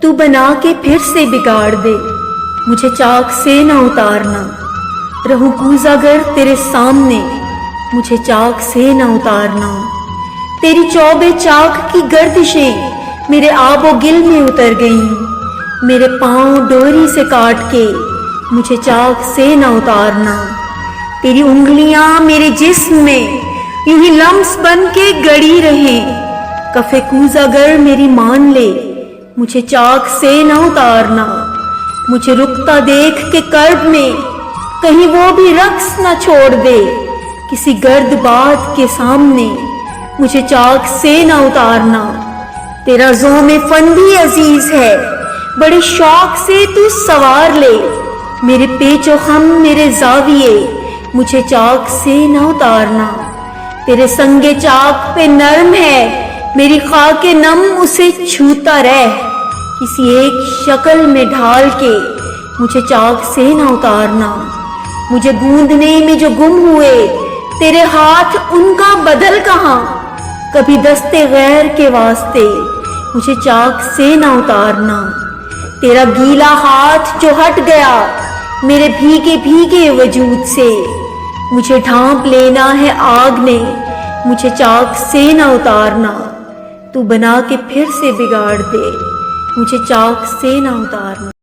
تو بنا کے پھر سے بگاڑ دے، مجھے چاک سے نہ اتارنا، رہوں کوزہ گر تیرے سامنے، مجھے چاک سے نہ اتارنا۔ تیری چوب چاک کی گردشیں میرے آب و گل میں اتر گئیں، میرے پاؤں ڈوری سے کاٹ کے مجھے چاک سے نہ اتارنا۔ تیری انگلیاں میرے جسم میں یوں ہی لمس بن کے گڑی رہیں، کف کوزہ گر میری مان لے، مجھے چاک سے نہ اتارنا۔ مجھے رکتا دیکھ کے کرب میں کہیں وہ بھی رقص نہ چھوڑ دے، کسی گرد بات کے سامنے مجھے چاک سے نہ اتارنا۔ تیرا زوم فن بھی عزیز ہے، بڑے شوق سے تو سوار لے، میرے پیچ و خم میرے زاویے مجھے چاک سے نہ اتارنا۔ تیرے سنگ چاک پہ نرم ہے میری خاک نم، اسے چھوتا رہ، کسی ایک شکل میں ڈھال کے مجھے چاک سے نہ اتارنا۔ مجھے گوندنے میں جو گم ہوئے تیرے ہاتھ، ان کا بدل کہاں، کبھی دستے غیر کے واسطے مجھے چاک سے نہ اتارنا۔ تیرا گیلا ہاتھ جو ہٹ گیا میرے بھیگے بھیگے وجود سے، مجھے ڈھانپ لینا ہے آگ نے، مجھے چاک سے نہ اتارنا۔ تو بنا کے پھر سے بگاڑ دے، مجھے چاک سے نہ اتارنا۔